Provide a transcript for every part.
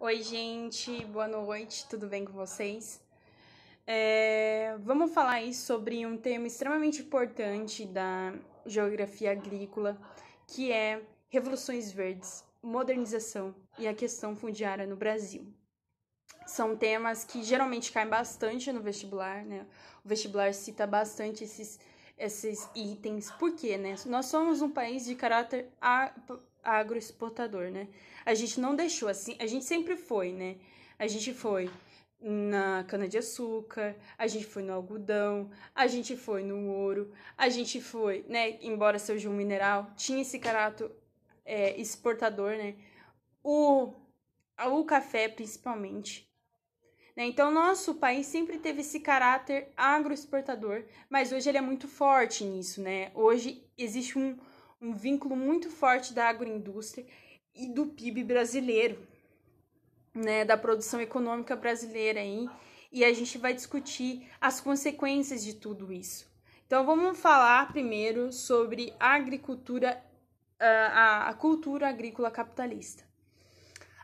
Oi, gente, boa noite, tudo bem com vocês? Vamos falar aí sobre um tema extremamente importante da geografia agrícola, que é revoluções verdes, modernização e a questão fundiária no Brasil. São temas que geralmente caem bastante no vestibular, né? O vestibular cita bastante esses itens. Por quê, né? Nós somos um país de caráter agroexportador, né? A gente não deixou assim, a gente sempre foi, né? A gente foi na cana-de-açúcar, a gente foi no algodão, a gente foi no ouro, a gente foi, né? Embora seja um mineral, tinha esse caráter exportador, né? O café, principalmente. Então, nosso país sempre teve esse caráter agroexportador, mas hoje ele é muito forte nisso, né? Hoje existe um vínculo muito forte da agroindústria e do PIB brasileiro, né? Da produção econômica brasileira aí, e a gente vai discutir as consequências de tudo isso. Então, vamos falar primeiro sobre a agricultura, a cultura agrícola capitalista.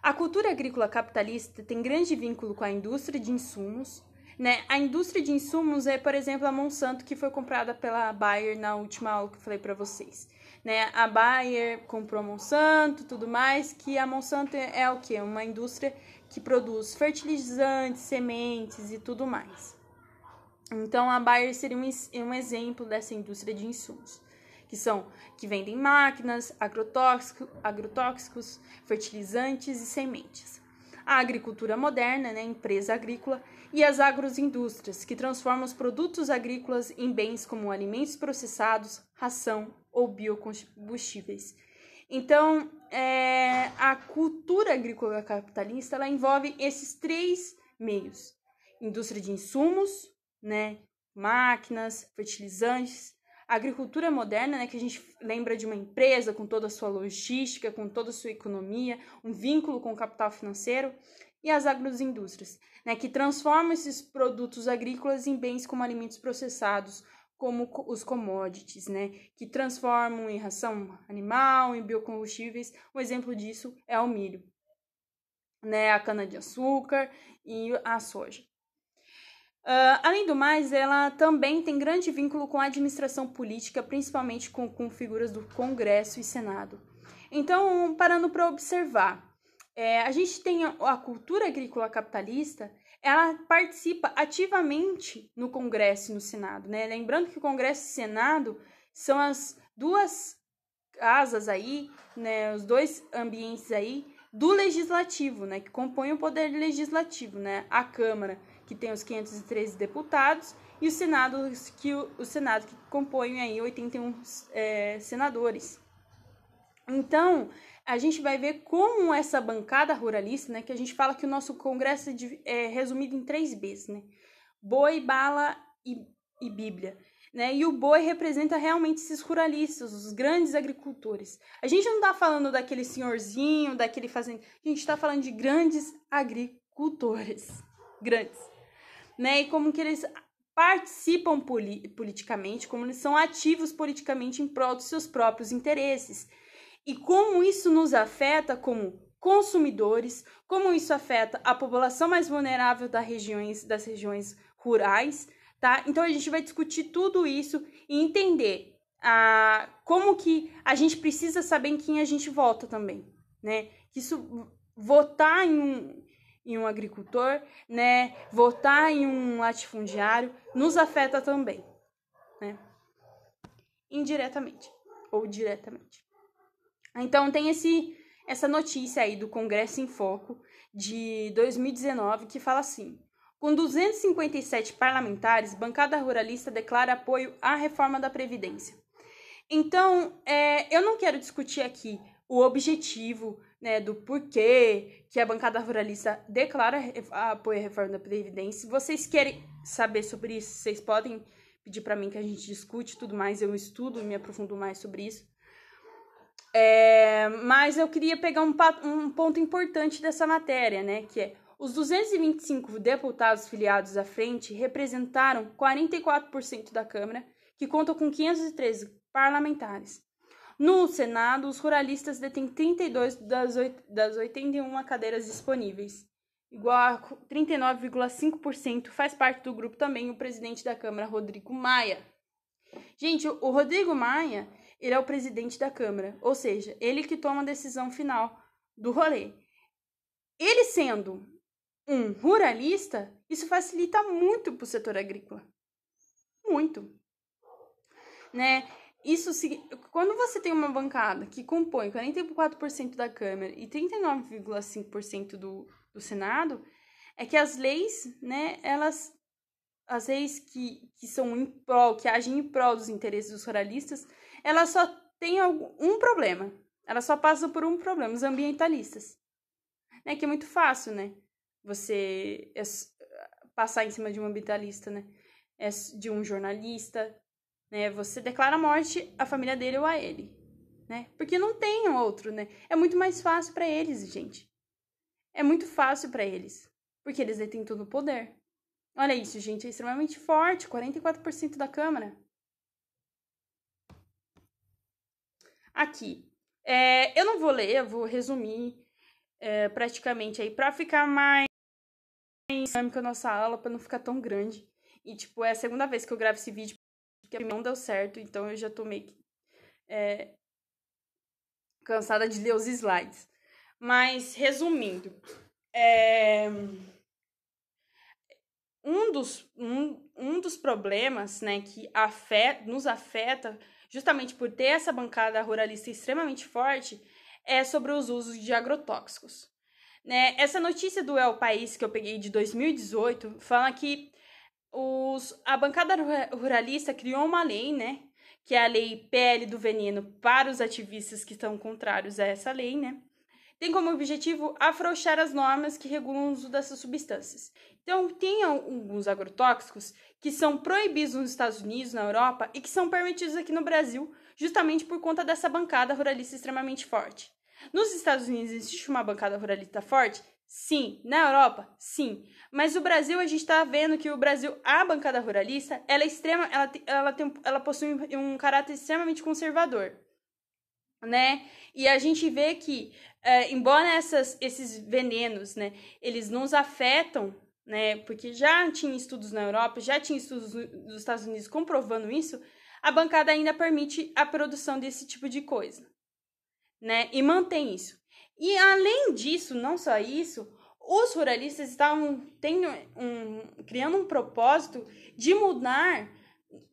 A cultura agrícola capitalista tem grande vínculo com a indústria de insumos, né? A indústria de insumos é, por exemplo, a Monsanto, que foi comprada pela Bayer na última aula que eu falei para vocês, né? A Bayer comprou a Monsanto, tudo mais, que a Monsanto é o quê? Uma indústria que produz fertilizantes, sementes e tudo mais. Então, a Bayer seria um exemplo dessa indústria de insumos, que vendem máquinas, agrotóxicos, fertilizantes e sementes. A agricultura moderna, né, empresa agrícola, e as agroindústrias, que transformam os produtos agrícolas em bens como alimentos processados, ração ou biocombustíveis. Então, a cultura agrícola capitalista ela envolve esses três meios: indústria de insumos, né, máquinas, fertilizantes, a agricultura moderna, né, que a gente lembra de uma empresa com toda a sua logística, com toda a sua economia, um vínculo com o capital financeiro, e as agroindústrias, né, que transformam esses produtos agrícolas em bens como alimentos processados, como os commodities, né, que transformam em ração animal, em biocombustíveis. Um exemplo disso é o milho, né, a cana-de-açúcar e a soja. Além do mais, ela também tem grande vínculo com a administração política, principalmente com figuras do Congresso e Senado. Então, parando para observar, a gente tem a cultura agrícola capitalista, ela participa ativamente no Congresso e no Senado, né? Lembrando que o Congresso e o Senado são as duas casas aí, né? Os dois ambientes aí do legislativo, né? Que compõem o poder legislativo, né? A Câmara, que tem os 513 deputados, e o Senado que compõe aí 81 senadores. Então, a gente vai ver como essa bancada ruralista, né, que a gente fala que o nosso Congresso é resumido em 3 Bs, né? Boi, bala e Bíblia. Né? E o boi representa realmente esses ruralistas, os grandes agricultores. A gente não está falando daquele senhorzinho, daquele fazendeiro, a gente está falando de grandes agricultores. Grandes. Né? E como que eles participam politicamente, como eles são ativos politicamente em prol dos seus próprios interesses. E como isso nos afeta como consumidores, como isso afeta a população mais vulnerável das regiões rurais, tá? Então a gente vai discutir tudo isso e entender como que a gente precisa saber em quem a gente vota também, né? Que isso, votar em um agricultor, né? Votar em um latifundiário nos afeta também, né? Indiretamente ou diretamente. Então tem essa notícia aí do Congresso em Foco de 2019 que fala assim: com 257 parlamentares, bancada ruralista declara apoio à reforma da Previdência. Então, eu não quero discutir aqui o objetivo, né, do porquê que a bancada ruralista declara apoio à reforma da Previdência. Se vocês querem saber sobre isso, vocês podem pedir para mim que a gente discute tudo mais, eu estudo e me aprofundo mais sobre isso. Mas eu queria pegar um ponto importante dessa matéria, né, que é: os 225 deputados filiados à frente representaram 44% da Câmara, que conta com 513 parlamentares. No Senado, os ruralistas detêm 32 das 81 cadeiras disponíveis, igual a 39,5%. Faz parte do grupo também o presidente da Câmara, Rodrigo Maia. Gente, o Rodrigo Maia, ele é o presidente da Câmara, ou seja, ele que toma a decisão final do rolê. Ele sendo um ruralista, isso facilita muito para o setor agrícola. Muito. Né? Isso, quando você tem uma bancada que compõe 44% da Câmara e 39,5% do Senado, é que as leis, né, as leis que são em prol, que agem em prol dos interesses dos ruralistas, elas só têm um problema. Elas só passam por um problema, os ambientalistas. Né, que é muito fácil, né? Você passar em cima de um ambientalista, né? De um jornalista, né? Você declara a morte à família dele ou a ele, né? Porque não tem outro, né? É muito mais fácil para eles, gente. É muito fácil para eles, porque eles detêm todo o poder. Olha isso, gente, é extremamente forte, 44% da Câmara. Aqui, eu não vou ler, eu vou resumir praticamente aí, para ficar mais dinâmica a nossa aula, para não ficar tão grande. E, tipo, é a segunda vez que eu gravo esse vídeo, porque não deu certo, então eu já tô meio que cansada de ler os slides. Mas, resumindo, um dos problemas, né, que nos afeta, justamente por ter essa bancada ruralista extremamente forte, é sobre os usos de agrotóxicos. Né? Essa notícia do El País que eu peguei de 2018 fala que a bancada ruralista criou uma lei, né, que é a lei PL do veneno para os ativistas que estão contrários a essa lei, né? Tem como objetivo afrouxar as normas que regulam o uso dessas substâncias. Então, tem alguns agrotóxicos que são proibidos nos Estados Unidos, na Europa, e que são permitidos aqui no Brasil, justamente por conta dessa bancada ruralista extremamente forte. Nos Estados Unidos existe uma bancada ruralista forte? Sim. Na Europa? Sim. Mas no Brasil, a gente está vendo que a bancada ruralista, ela possui um caráter extremamente conservador. Né? E a gente vê que, embora esses venenos, né, eles nos afetam, né, porque já tinha estudos na Europa, já tinha estudos nos Estados Unidos comprovando isso, a bancada ainda permite a produção desse tipo de coisa, né, e mantém isso. E além disso, não só isso, os ruralistas estavam criando um propósito de mudar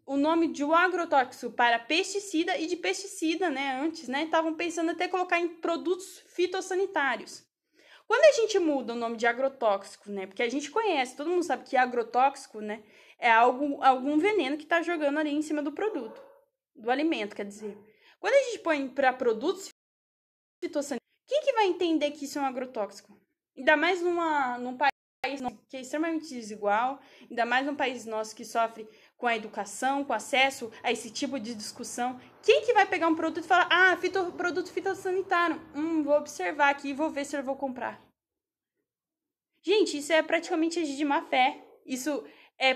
o nome de um agrotóxico para pesticida e de pesticida, né, antes, né, estavam pensando até colocar em produtos fitossanitários. Quando a gente muda o nome de agrotóxico, né, porque a gente conhece, todo mundo sabe que agrotóxico, né, é algum veneno que está jogando ali em cima do produto, do alimento, quer dizer. Quando a gente põe para produtos fitossanitários, quem que vai entender que isso é um agrotóxico? Ainda mais num país que é extremamente desigual, ainda mais num país nosso que sofre com a educação, com acesso a esse tipo de discussão. Quem que vai pegar um produto e falar, produto fitossanitário, vou observar aqui e vou ver se eu vou comprar. Gente, isso é praticamente agir de má fé. Isso é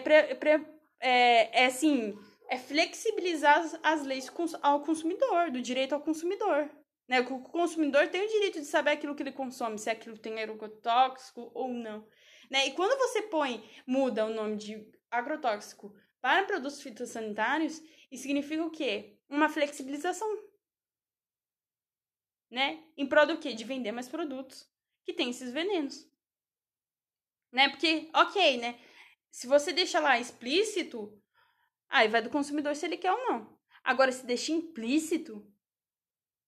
flexibilizar as leis ao consumidor, do direito ao consumidor. Né? O consumidor tem o direito de saber aquilo que ele consome, se aquilo tem agrotóxico ou não. Né? E quando você muda o nome de agrotóxico para produtos fitossanitários, isso significa o quê? Uma flexibilização. Né? Em prol do quê? De vender mais produtos que tem esses venenos. Né? Porque, ok, né? Se você deixa lá explícito, aí vai do consumidor se ele quer ou não. Agora, se deixa implícito,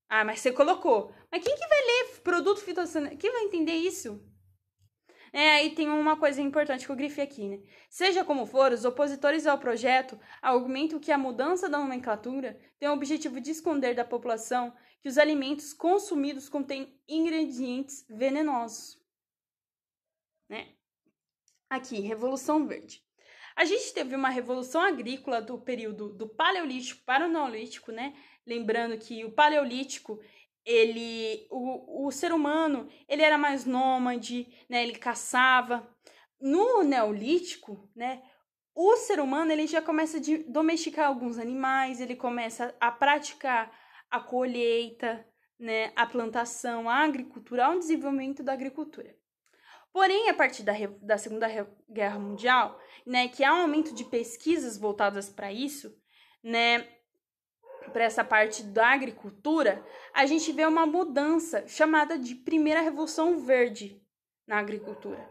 mas você colocou. Mas quem que vai ler produto fitossanitário? Quem vai entender isso? Aí tem uma coisa importante que eu grifei aqui, né? Seja como for, os opositores ao projeto argumentam que a mudança da nomenclatura tem o objetivo de esconder da população que os alimentos consumidos contêm ingredientes venenosos. Né? Aqui, Revolução Verde. A gente teve uma revolução agrícola do período do Paleolítico para o Neolítico, né? Lembrando que o Paleolítico, o ser humano, ele era mais nômade, né? Ele caçava. No Neolítico, né? O ser humano, ele já começa a domesticar alguns animais, ele começa a praticar a colheita, né, a plantação, a agricultura, o desenvolvimento da agricultura. Porém, a partir da Segunda Guerra Mundial, né, que há um aumento de pesquisas voltadas para isso, né, para essa parte da agricultura, a gente vê uma mudança chamada de Primeira Revolução Verde na agricultura,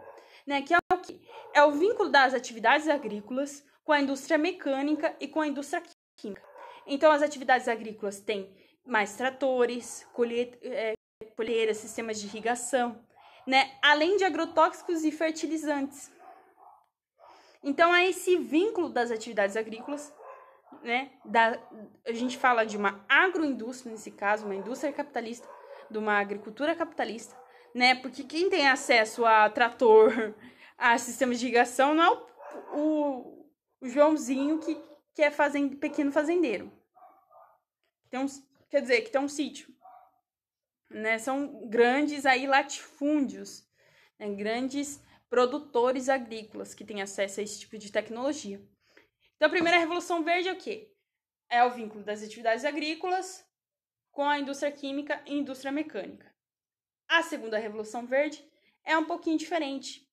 né, que é o quê? É o vínculo das atividades agrícolas com a indústria mecânica e com a indústria química. Então, as atividades agrícolas têm mais tratores, colheiras, sistemas de irrigação, né? Além de agrotóxicos e fertilizantes. Então, é esse vínculo das atividades agrícolas, né? A gente fala de uma agroindústria, nesse caso, uma indústria capitalista, de uma agricultura capitalista, né? Porque quem tem acesso a trator, a sistemas de irrigação, não é o Joãozinho que é pequeno fazendeiro. Que tem um sítio. Né, são grandes aí latifúndios, né, grandes produtores agrícolas que têm acesso a esse tipo de tecnologia. Então, a primeira Revolução Verde é o quê? É o vínculo das atividades agrícolas com a indústria química e indústria mecânica. A segunda Revolução Verde é um pouquinho diferente.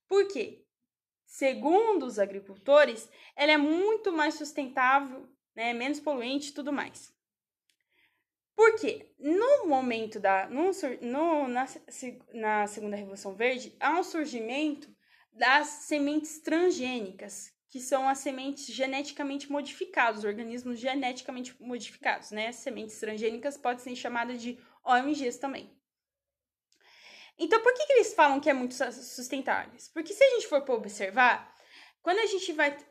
Por quê? Segundo os agricultores, ela é muito mais sustentável, né, menos poluente e tudo mais. Porque no momento na Segunda Revolução Verde, há um surgimento das sementes transgênicas, que são as sementes geneticamente modificadas, organismos geneticamente modificados, né? As sementes transgênicas podem ser chamadas de OMGs também. Então, por que eles falam que é muito sustentáveis? Porque se a gente for para observar,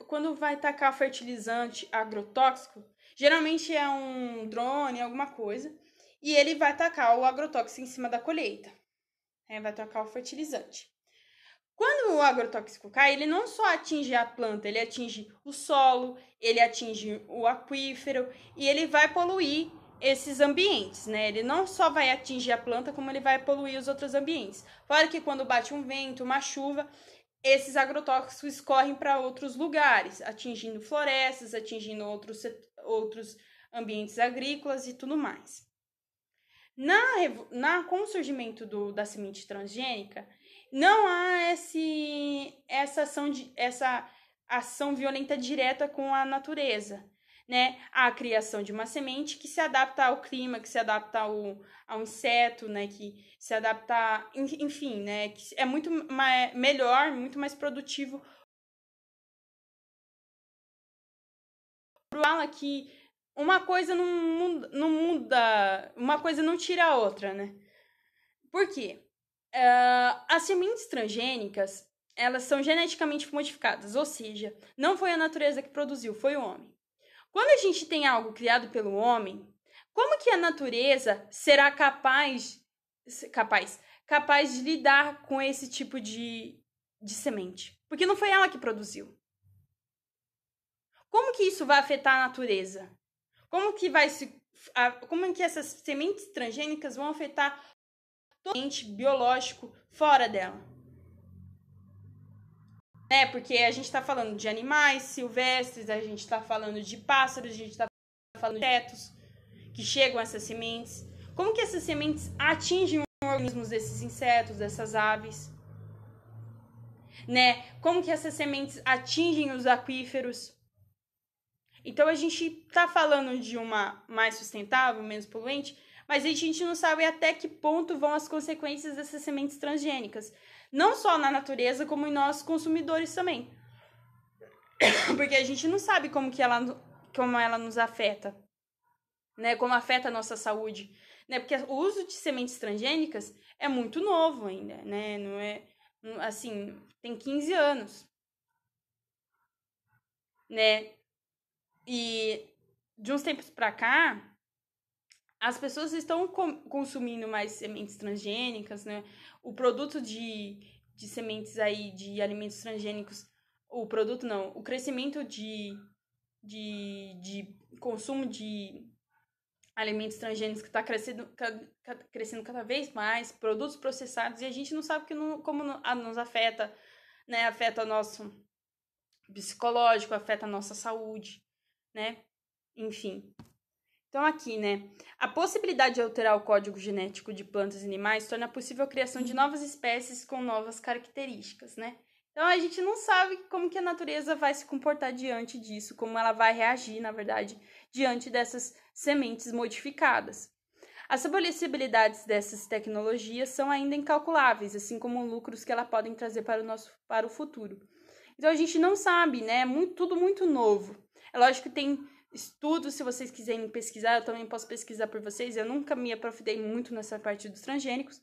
quando vai tacar fertilizante agrotóxico, geralmente é um drone, alguma coisa, e ele vai tacar o agrotóxico em cima da colheita. Vai tacar o fertilizante. Quando o agrotóxico cai, ele não só atinge a planta, ele atinge o solo, ele atinge o aquífero e ele vai poluir esses ambientes, né? Ele não só vai atingir a planta, como ele vai poluir os outros ambientes. Fora que quando bate um vento, uma chuva, esses agrotóxicos escorrem para outros lugares, atingindo florestas, atingindo outros ambientes agrícolas e tudo mais. Com o surgimento da semente transgênica, não há essa ação violenta direta com a natureza, né? A criação de uma semente que se adapta ao clima, que se adapta ao inseto, né? Que se adapta, enfim, né? Que é muito melhor, muito mais produtivo. Fala que uma coisa não muda, uma coisa não tira a outra, né? Por quê? As sementes transgênicas, elas são geneticamente modificadas, ou seja, não foi a natureza que produziu, foi o homem. Quando a gente tem algo criado pelo homem, como que a natureza será capaz de lidar com esse tipo de semente? Porque não foi ela que produziu. Como que isso vai afetar a natureza? Como que essas sementes transgênicas vão afetar todo o ambiente biológico fora dela? Né? Porque a gente está falando de animais silvestres, a gente está falando de pássaros, a gente está falando de insetos que chegam a essas sementes. Como que essas sementes atingem os organismos desses insetos, dessas aves? Né? Como que essas sementes atingem os aquíferos? Então, a gente está falando de uma mais sustentável, menos poluente, mas a gente não sabe até que ponto vão as consequências dessas sementes transgênicas. Não só na natureza, como em nós consumidores também. Porque a gente não sabe como ela nos afeta, né? Como afeta a nossa saúde, né? Porque o uso de sementes transgênicas é muito novo ainda, né? Não é assim, tem 15 anos, né? E de uns tempos para cá, as pessoas estão consumindo mais sementes transgênicas, né? O produto de sementes aí, de alimentos transgênicos, o crescimento de consumo de alimentos transgênicos que está crescendo cada vez mais, produtos processados, e a gente não sabe como nos afeta, né? Afeta o nosso psicológico, afeta a nossa saúde, né? Enfim. Então, aqui, né? A possibilidade de alterar o código genético de plantas e animais torna possível a criação de novas espécies com novas características, né? Então, a gente não sabe como que a natureza vai se comportar diante disso, como ela vai reagir, na verdade, diante dessas sementes modificadas. As possibilidades dessas tecnologias são ainda incalculáveis, assim como lucros que elas podem trazer para o futuro. Então, a gente não sabe, né? Tudo muito novo. É lógico que tem estudos, se vocês quiserem pesquisar, eu também posso pesquisar por vocês. Eu nunca me aprofundei muito nessa parte dos transgênicos.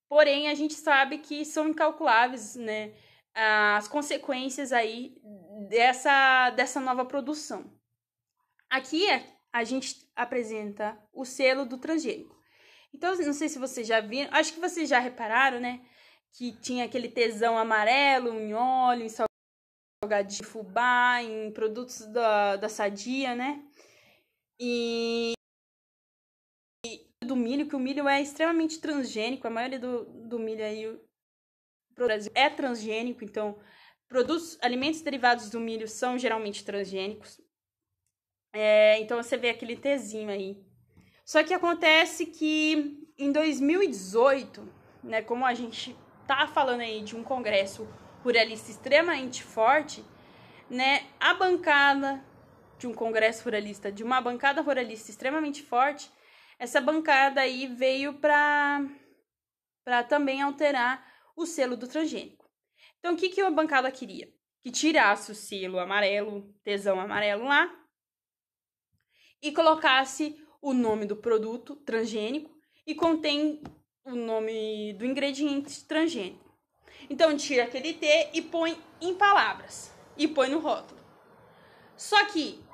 Porém, a gente sabe que são incalculáveis, né? As consequências aí dessa nova produção. Aqui a gente apresenta o selo do transgênico. Então, não sei se vocês já viram, acho que vocês já repararam, né? Que tinha aquele tesão amarelo em óleo, em salgadinho de fubá, em produtos da Sadia, né? E do milho, que o milho é extremamente transgênico, a maioria do milho aí pro Brasil é transgênico, então alimentos derivados do milho são geralmente transgênicos. Então você vê aquele tezinho aí. Só que acontece que em 2018, né, como a gente tá falando aí de um congresso ruralista extremamente forte, né, a bancada de um congresso ruralista, de uma bancada ruralista extremamente forte, essa bancada aí veio para também alterar o selo do transgênico. Então, o que a bancada queria? Que tirasse o selo amarelo, tesão amarelo lá, e colocasse o nome do produto transgênico e contém o nome do ingrediente transgênico. Então, tira aquele T e põe em palavras e põe no rótulo. Só que,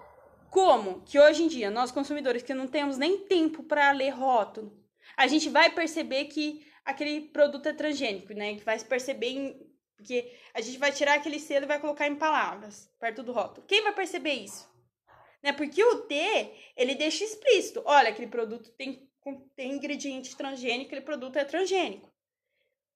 como que hoje em dia, nós consumidores que não temos nem tempo para ler rótulo, a gente vai perceber que aquele produto é transgênico, né? Que vai perceber porque a gente vai tirar aquele selo e vai colocar em palavras perto do rótulo. Quem vai perceber isso? Né? Porque o T, ele deixa explícito. Olha, aquele produto tem ingrediente transgênico, aquele produto é transgênico.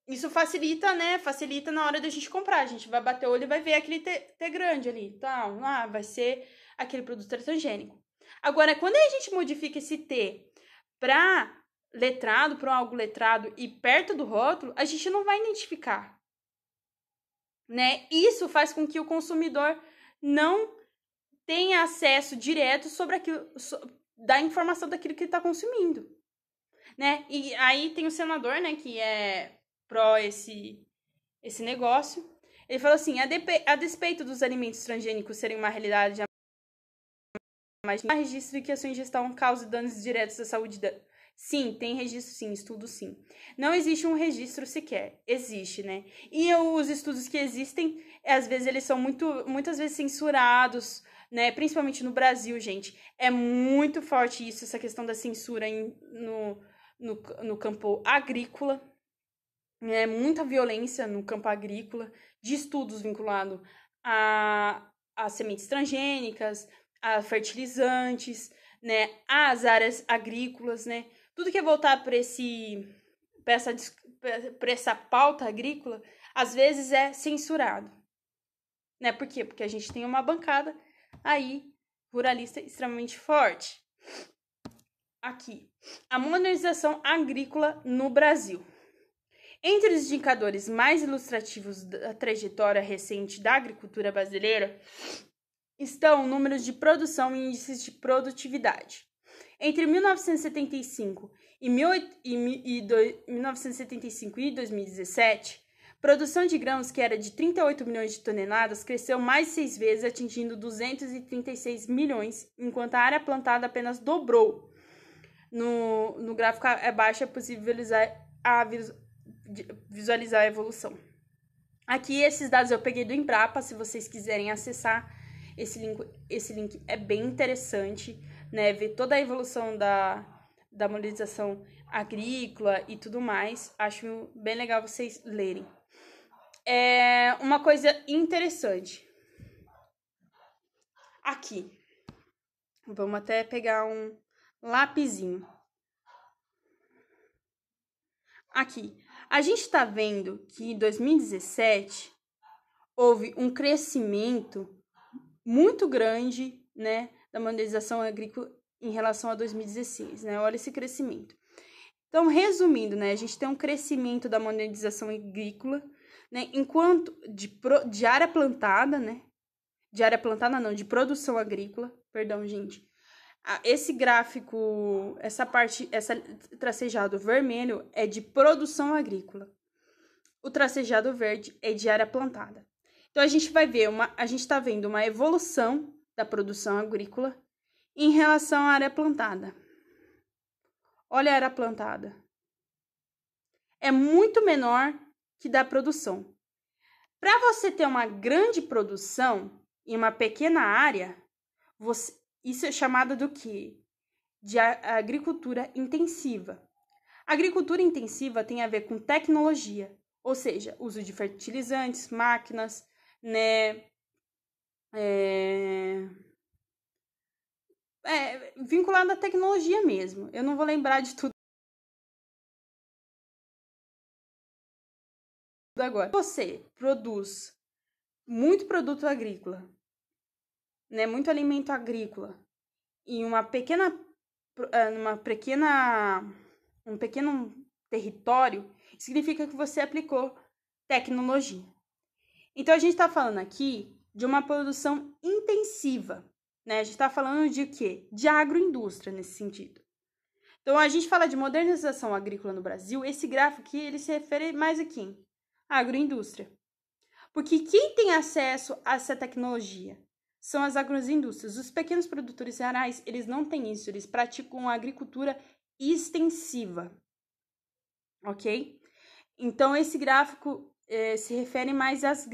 Isso facilita, né? Facilita na hora da gente comprar. A gente vai bater o olho e vai ver aquele T grande ali. Tá? Vai ser aquele produto transgênico. Agora, quando a gente modifica esse T para letrado, para algo letrado e perto do rótulo, a gente não vai identificar. Né? Isso faz com que o consumidor não tenha acesso direto sobre aquilo, da informação daquilo que ele está consumindo. Né? E aí tem o senador, né, que é pró esse negócio. Ele falou assim, a despeito dos alimentos transgênicos serem uma realidade, mas não há registro de que a sua ingestão cause danos diretos à saúde. Sim, tem registro sim, estudo sim. Não existe um registro sequer. Existe, né? E os estudos que existem, às vezes eles são muitas vezes censurados, né? Principalmente no Brasil, gente. É muito forte isso, essa questão da censura no campo agrícola. É muita violência no campo agrícola, de estudos vinculados a sementes transgênicas, a fertilizantes, né? Às áreas agrícolas, né? Tudo que é voltado para essa pauta agrícola, às vezes é censurado. Né? Por quê? Porque a gente tem uma bancada aí ruralista extremamente forte. Aqui, a modernização agrícola no Brasil. Entre os indicadores mais ilustrativos da trajetória recente da agricultura brasileira estão números de produção e índices de produtividade. Entre 1975 e 2017, produção de grãos, que era de 38 milhões de toneladas, cresceu mais de 6 vezes, atingindo 236 milhões, enquanto a área plantada apenas dobrou. No gráfico abaixo é possível visualizar a evolução. Aqui esses dados eu peguei do Embrapa, se vocês quiserem acessar esse link é bem interessante, né? Ver toda a evolução da modernização agrícola e tudo mais. Acho bem legal vocês lerem. Uma coisa interessante. Aqui. Vamos até pegar um lapisinho. Aqui. A gente está vendo que em 2017 houve um crescimento muito grande, né, da modernização agrícola em relação a 2016, né? Olha esse crescimento. Então, resumindo, né, a gente tem um crescimento da modernização agrícola, né, enquanto de área plantada, né, de produção agrícola, perdão, gente. Esse gráfico, essa tracejado vermelho é de produção agrícola. O tracejado verde é de área plantada. Então, a gente está vendo uma evolução da produção agrícola em relação à área plantada. Olha a área plantada. É muito menor que da produção. Para você ter uma grande produção em uma pequena área, isso é chamado do quê? De agricultura intensiva. Agricultura intensiva tem a ver com tecnologia, ou seja, uso de fertilizantes, máquinas, né? Vinculado à tecnologia mesmo. Eu não vou lembrar de tudo agora. Você produz muito produto agrícola, né? Muito alimento agrícola em um pequeno território, significa que você aplicou tecnologia. Então, a gente está falando aqui de uma produção intensiva, né? A gente está falando de quê? De agroindústria nesse sentido. Então, a gente fala de modernização agrícola no Brasil, esse gráfico aqui, ele se refere mais a quem? A agroindústria. Porque quem tem acesso a essa tecnologia são as agroindústrias. Os pequenos produtores rurais, eles não têm isso, eles praticam agricultura extensiva, ok? Então, esse gráfico se refere mais aos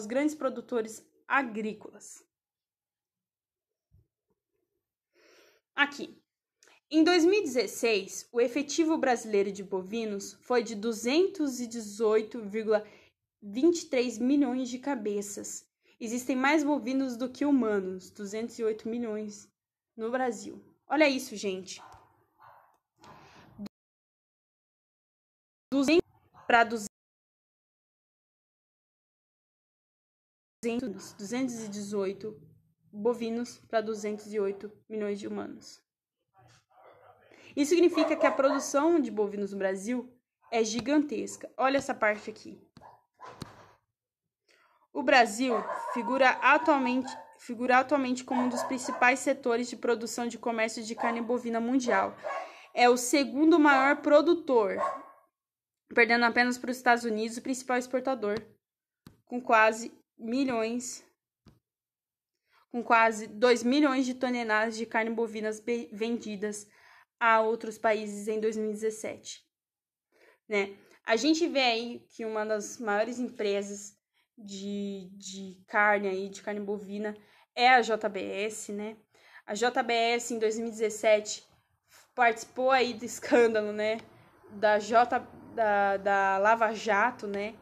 grandes produtores agrícolas. Aqui. Em 2016, o efetivo brasileiro de bovinos foi de 218,23 milhões de cabeças. Existem mais bovinos do que humanos, 208 milhões no Brasil. Olha isso, gente. 218 bovinos para 208 milhões de humanos. Isso significa que a produção de bovinos no Brasil é gigantesca. Olha essa parte aqui. O Brasil figura atualmente como um dos principais setores de produção de comércio de carne bovina mundial. É o segundo maior produtor, perdendo apenas para os Estados Unidos, o principal exportador, com quase 2 milhões de toneladas de carne bovina vendidas a outros países em 2017. Né? A gente vê aí que uma das maiores empresas de carne bovina é a JBS, né? A JBS em 2017 participou aí do escândalo, né? Da Lava Jato, né?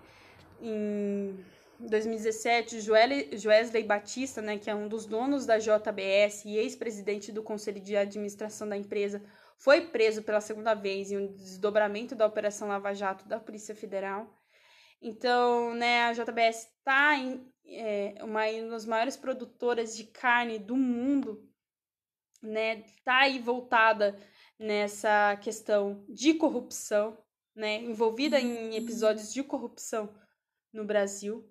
Em 2017, Joesley Batista, né, que é um dos donos da JBS e ex-presidente do conselho de administração da empresa, foi preso pela segunda vez em um desdobramento da Operação Lava Jato da Polícia Federal. Então, né, a JBS está uma das maiores produtoras de carne do mundo, né, está aí voltada nessa questão de corrupção, né, envolvida em episódios de corrupção no Brasil,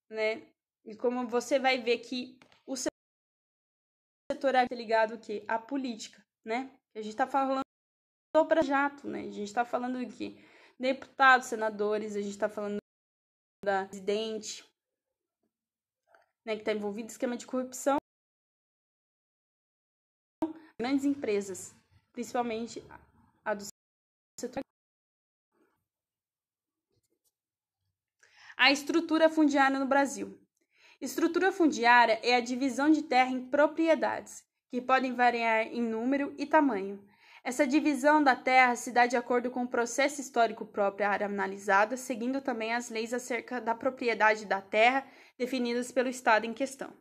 né, e como você vai ver que o setor é ligado à política, né, a gente está falando do Jato, né, a gente está falando de deputados, senadores, a gente está falando da presidente, né, que está envolvido em esquema de corrupção, grandes empresas, principalmente a do setor. A estrutura fundiária no Brasil. Estrutura fundiária é a divisão de terra em propriedades, que podem variar em número e tamanho. Essa divisão da terra se dá de acordo com o processo histórico próprio à área analisada, seguindo também as leis acerca da propriedade da terra definidas pelo Estado em questão.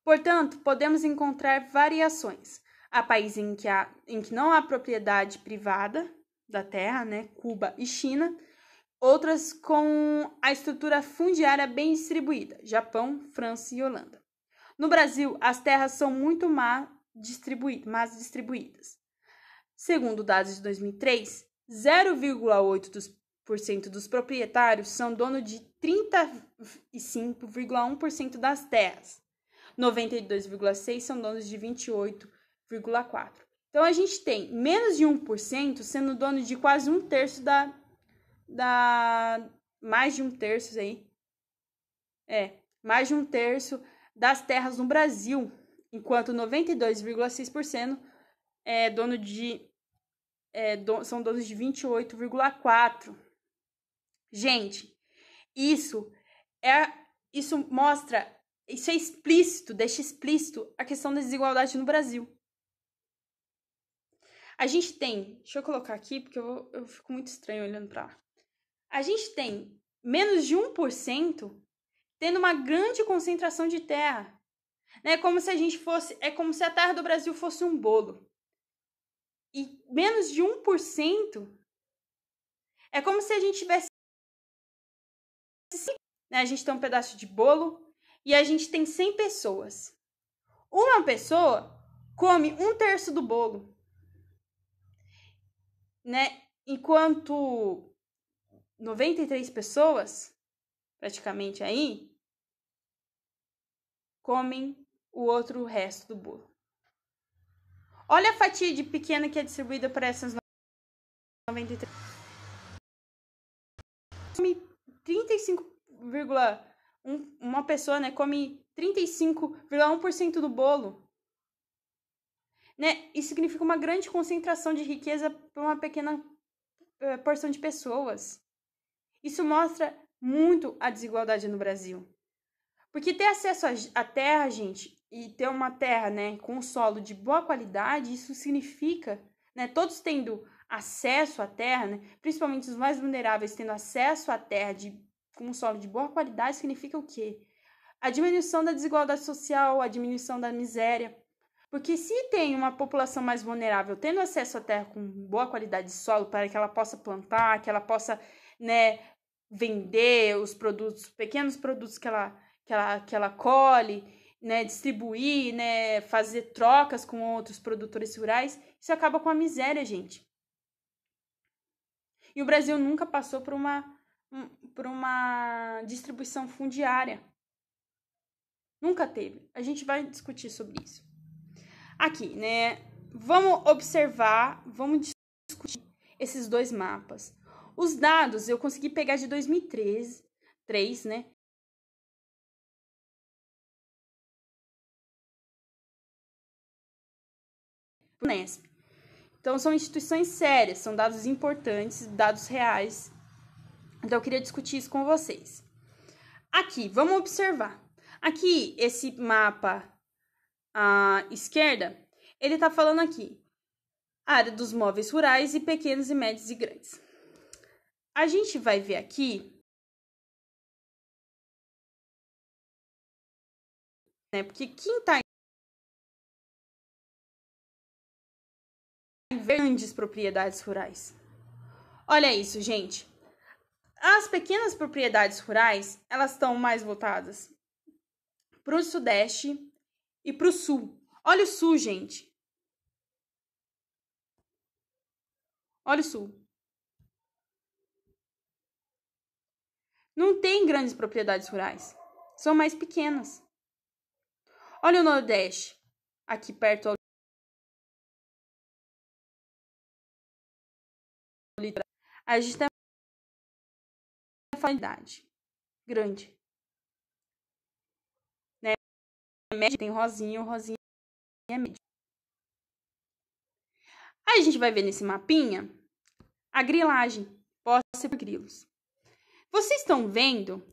Portanto, podemos encontrar variações. Há países em que não há propriedade privada da terra, né, Cuba e China, outras com a estrutura fundiária bem distribuída, Japão, França e Holanda. No Brasil, as terras são muito mais distribuídas. Segundo dados de 2003, 0,8% dos proprietários são donos de 35,1% das terras. 92,6% são donos de 28,4%. Então, a gente tem menos de 1% sendo dono de quase um terço mais de um terço aí. Mais de um terço das terras no Brasil, enquanto 92,6% são donos de 28,4%. Gente, isso é explícito, deixa explícito a questão da desigualdade no Brasil. A gente tem, deixa eu colocar aqui, porque eu fico muito estranho olhando para lá. A gente tem menos de 1% tendo uma grande concentração de terra. É como se a terra do Brasil fosse um bolo. E menos de 1% é como se a gente tivesse... A gente tem um pedaço de bolo e a gente tem 100 pessoas. Uma pessoa come um terço do bolo. Enquanto 93 pessoas, praticamente aí, comem o resto do bolo. Olha a fatia de pequena que é distribuída para essas 93. Come 35,1%, uma pessoa, come 35,1% do bolo. Isso significa uma grande concentração de riqueza para uma pequena porção de pessoas. Isso mostra muito a desigualdade no Brasil. Porque ter acesso à terra, gente, e ter uma terra, com um solo de boa qualidade, isso significa, todos tendo acesso à terra, principalmente os mais vulneráveis tendo acesso à terra com um solo de boa qualidade, significa o quê? A diminuição da desigualdade social, a diminuição da miséria. Porque se tem uma população mais vulnerável tendo acesso à terra com boa qualidade de solo para que ela possa plantar, que ela possa, vender os produtos, pequenos produtos que ela colhe, distribuir, fazer trocas com outros produtores rurais, isso acaba com a miséria, gente. E o Brasil nunca passou por uma distribuição fundiária. Nunca teve. A gente vai discutir sobre isso. Aqui, vamos observar, vamos discutir esses dois mapas. Os dados eu consegui pegar de 2003, Unesp. Então, são instituições sérias, são dados importantes, dados reais. Então, eu queria discutir isso com vocês. Aqui, vamos observar. Aqui, esse mapa à esquerda, ele está falando aqui, área dos móveis rurais e pequenos e médios e grandes. A gente vai ver aqui, porque quem está em grandes propriedades rurais. Olha isso, gente. As pequenas propriedades rurais, elas estão mais voltadas para o sudeste e para o sul. Olha o sul, gente. Olha o sul. Não tem grandes propriedades rurais. São mais pequenas. Olha o nordeste. Aqui perto ao litoral. A gente tem uma qualidade grande. Média tem rosinha é médio. Aí a gente vai ver nesse mapinha a grilagem, posta por grilos. Vocês estão vendo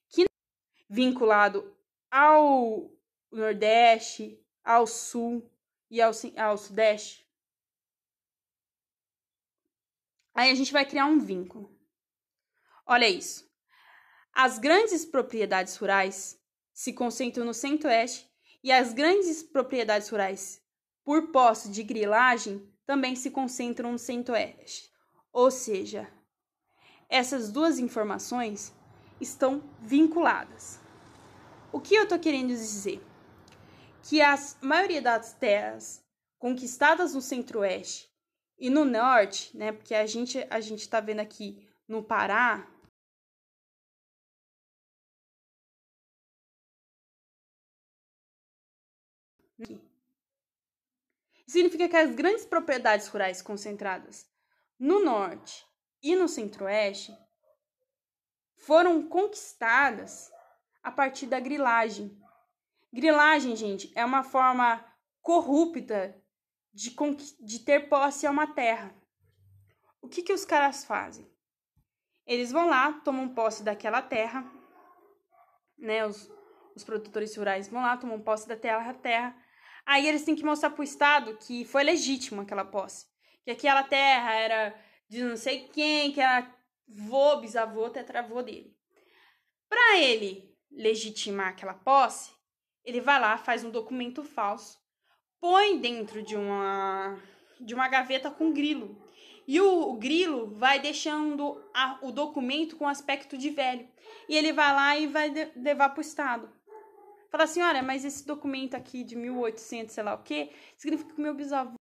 que vinculado ao nordeste, ao sul e ao sudeste, aí a gente vai criar um vínculo. Olha isso. As grandes propriedades rurais se concentram no centro-oeste e as grandes propriedades rurais por posse de grilagem também se concentram no centro-oeste. Ou seja, essas duas informações estão vinculadas. O que eu estou querendo dizer? Que a maioria das terras conquistadas no centro-oeste e no norte, né, porque a gente está vendo aqui no Pará, significa que as grandes propriedades rurais concentradas no norte e no centro-oeste foram conquistadas a partir da grilagem. Grilagem, gente, é uma forma corrupta de ter posse a uma terra. O que os caras fazem? Eles vão lá, tomam posse daquela terra, né? Os produtores rurais vão lá, tomam posse da terra. Aí eles têm que mostrar para o Estado que foi legítimo aquela posse. Que aquela terra era de não sei quem, que era vô, bisavô, tetravô dele. Para ele legitimar aquela posse, ele vai lá, faz um documento falso, põe dentro de uma gaveta com grilo. E o grilo vai deixando o documento com aspecto de velho. E ele vai lá e vai levar para o Estado. Fala assim, olha, mas esse documento aqui de 1800, sei lá o quê, significa que o meu bisavô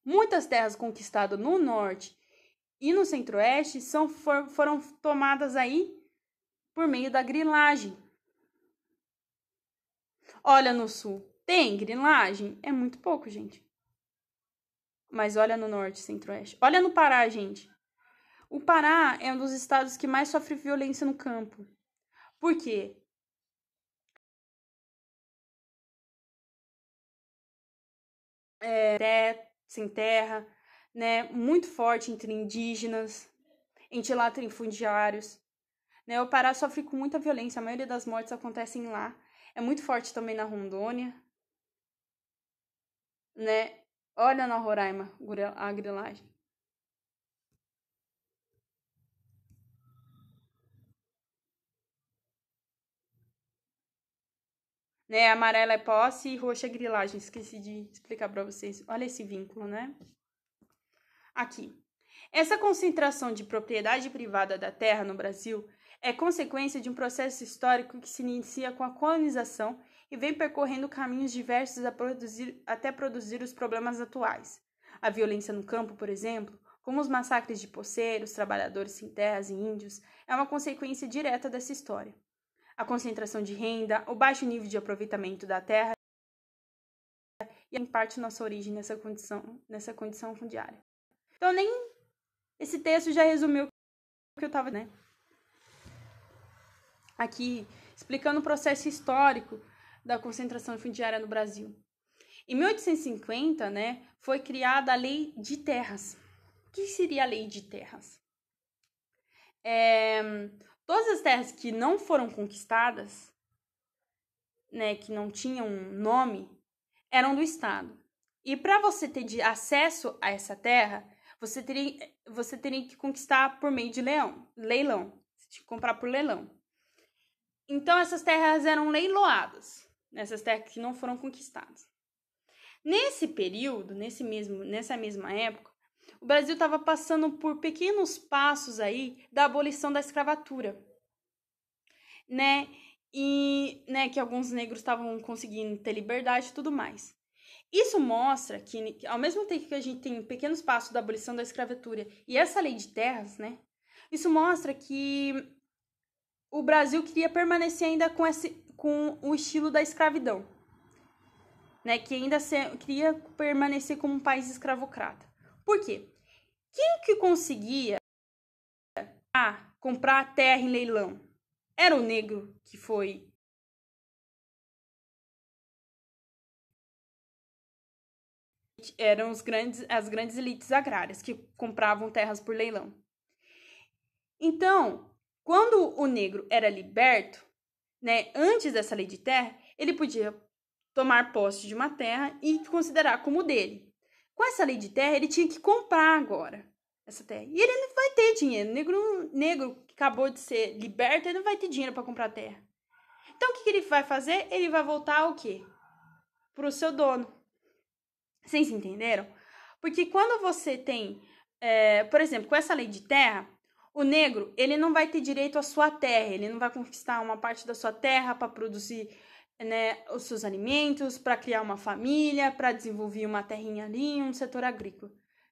muitas terras conquistadas no norte e no centro-oeste foram tomadas aí por meio da grilagem. Olha no sul, tem grilagem? É muito pouco, gente. Mas olha no norte e centro-oeste. Olha no Pará, gente. O Pará é um dos estados que mais sofre violência no campo. Por quê? Sem terra, né? Muito forte entre indígenas, entre latifundiários. Né? O Pará sofre com muita violência, a maioria das mortes acontecem lá. É muito forte também na Rondônia, né? Olha na Roraima a grilagem. Né? Amarela é posse e roxa é grilagem. Esqueci de explicar para vocês. Olha esse vínculo, né? Aqui. Essa concentração de propriedade privada da terra no Brasil é consequência de um processo histórico que se inicia com a colonização e vem percorrendo caminhos diversos até produzir os problemas atuais. A violência no campo, por exemplo, como os massacres de poceiros, trabalhadores sem terras e índios, é uma consequência direta dessa história. A concentração de renda, o baixo nível de aproveitamento da terra e, em parte, nossa origem nessa condição fundiária. Então, nem esse texto já resumiu o que eu estava, né? Aqui, explicando o processo histórico da concentração fundiária no Brasil. Em 1850, né, foi criada a Lei de Terras. O que seria a Lei de Terras? Todas as terras que não foram conquistadas, né, que não tinham nome, eram do Estado. E para você ter acesso a essa terra, você teria que conquistar por meio de leilão. Você tinha que comprar por leilão. Então, essas terras eram leiloadas, essas terras que não foram conquistadas. Nesse período, nessa mesma época, o Brasil estava passando por pequenos passos aí da abolição da escravatura, né? E, né, que alguns negros estavam conseguindo ter liberdade e tudo mais. Isso mostra que, ao mesmo tempo que a gente tem pequenos passos da abolição da escravatura e essa lei de terras, né? Isso mostra que o Brasil queria permanecer ainda com o estilo da escravidão, né? Que ainda queria permanecer como um país escravocrata. Por quê? Quem que conseguia comprar terra em leilão? Era o negro que foi... Eram as grandes elites agrárias que compravam terras por leilão. Então, quando o negro era liberto, né, antes dessa lei de terra, ele podia tomar posse de uma terra e considerar como dele. Com essa lei de terra, ele tinha que comprar agora. essa terra. E ele não vai ter dinheiro. Negro que acabou de ser liberto, ele não vai ter dinheiro para comprar terra. Então, o que ele vai fazer? Ele vai voltar ao quê? Pro seu dono. Vocês entenderam? Porque quando você tem, por exemplo, com essa lei de terra, o negro, ele não vai ter direito à sua terra, ele não vai conquistar uma parte da sua terra para produzir, né, os seus alimentos, para criar uma família, para desenvolver uma terrinha ali, um setor agrícola.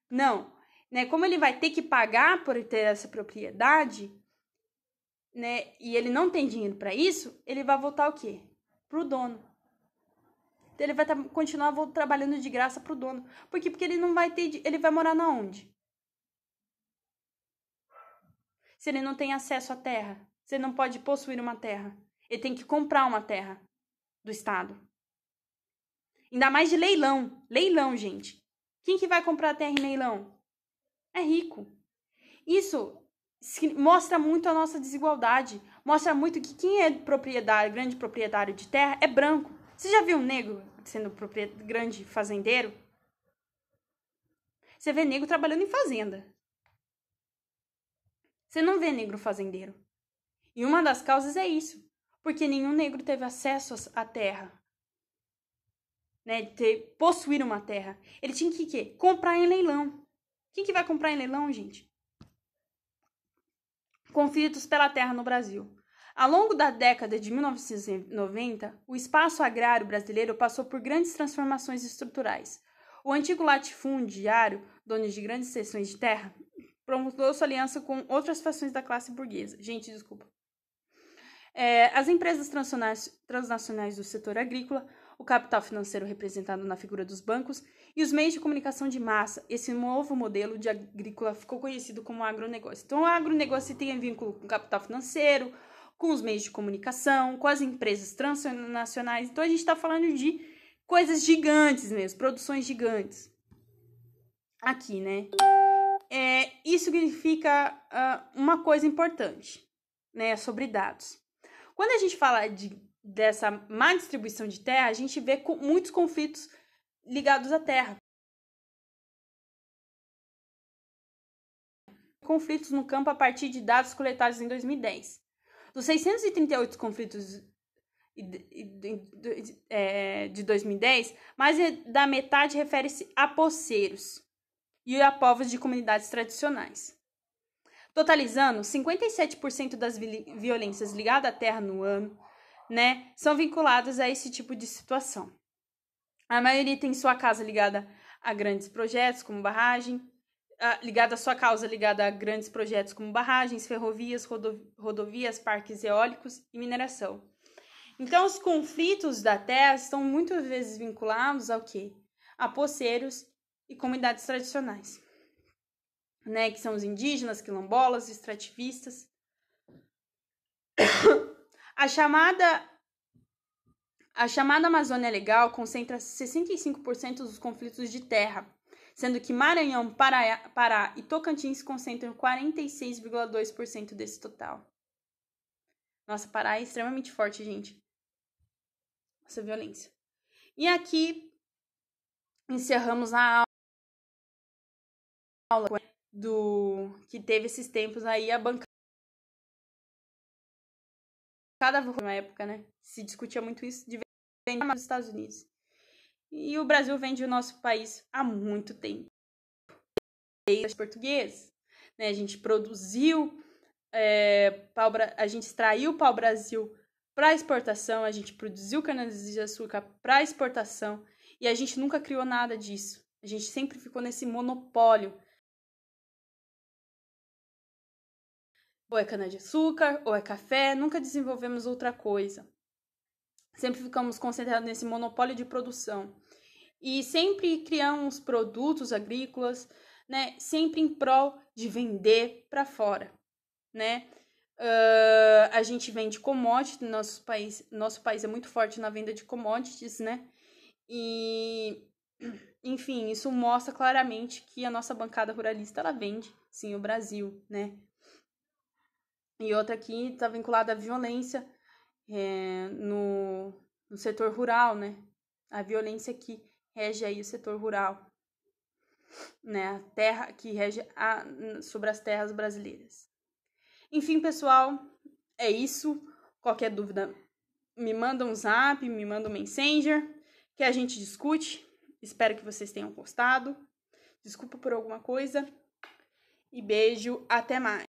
Não, né? Como ele vai ter que pagar por ter essa propriedade, né, e ele não tem dinheiro para isso, ele vai voltar o quê? Pro dono. Então, ele vai continuar trabalhando de graça pro dono. Por quê? Porque ele não vai ter, ele vai morar na onde? Se ele não tem acesso à terra, se ele não pode possuir uma terra, ele tem que comprar uma terra do Estado. Ainda mais de leilão. Leilão, gente. Quem que vai comprar terra em leilão? É rico. Isso mostra muito a nossa desigualdade. Mostra muito que quem é grande proprietário de terra é branco. Você já viu um negro sendo grande fazendeiro? Você vê negro trabalhando em fazenda. Você não vê negro fazendeiro. E uma das causas é isso. Porque nenhum negro teve acesso à terra. Né, de possuir uma terra. Ele tinha que quê? Comprar em leilão. Quem que vai comprar em leilão, gente? Conflitos pela terra no Brasil. Ao longo da década de 1990, o espaço agrário brasileiro passou por grandes transformações estruturais. O antigo latifundiário, dono de grandes seções de terra, promoveu sua aliança com outras fações da classe burguesa. Gente, desculpa. As empresas transnacionais do setor agrícola, o capital financeiro representado na figura dos bancos e os meios de comunicação de massa. Esse novo modelo de agrícola ficou conhecido como agronegócio. Então, o agronegócio tem vínculo com o capital financeiro, com os meios de comunicação, com as empresas transnacionais. Então, a gente está falando de coisas gigantes mesmo, produções gigantes. Aqui, né? Isso significa uma coisa importante, né? Sobre dados. Quando a gente fala dessa má distribuição de terra, a gente vê muitos conflitos ligados à terra. Conflitos no campo a partir de dados coletados em 2010. Dos 638 conflitos de 2010, mais da metade refere-se a poceiros e a povos de comunidades tradicionais. Totalizando, 57% das violências ligadas à terra no ano, né, são vinculadas a esse tipo de situação. A maioria tem sua casa ligada a grandes projetos como barragem, ligada a grandes projetos como barragens, ferrovias, rodovias, parques eólicos e mineração. Então, os conflitos da terra estão muitas vezes vinculados ao quê? A poceiros e comunidades tradicionais, né, que são os indígenas, quilombolas, extrativistas. A chamada Amazônia Legal concentra 65% dos conflitos de terra, sendo que Maranhão, Pará e Tocantins concentram 46,2% desse total. Nossa, Pará é extremamente forte, gente. Essa violência. E aqui encerramos a aula que teve esses tempos aí, a bancada na época, né? Se discutia muito isso de vender nos Estados Unidos. E o Brasil vende o nosso país há muito tempo. Desde português, né? A gente produziu, a gente extraiu o pau-brasil para exportação, a gente produziu cana-de-açúcar para exportação e a gente nunca criou nada disso. A gente sempre ficou nesse monopólio. Ou é cana-de-açúcar, ou é café, nunca desenvolvemos outra coisa. Sempre ficamos concentrados nesse monopólio de produção. E sempre criamos produtos agrícolas, né? Sempre em prol de vender para fora, né? A gente vende commodities no nosso país. Nosso país é muito forte na venda de commodities, né? E, enfim, isso mostra claramente que a nossa bancada ruralista, ela vende, sim, o Brasil, né? E outra aqui está vinculada à violência no setor rural, né? A violência que rege aí o setor rural. né, a terra que rege sobre as terras brasileiras. Enfim, pessoal, é isso. Qualquer dúvida, me manda um zap, me manda um messenger, que a gente discute. Espero que vocês tenham gostado. Desculpa por alguma coisa. E beijo, até mais.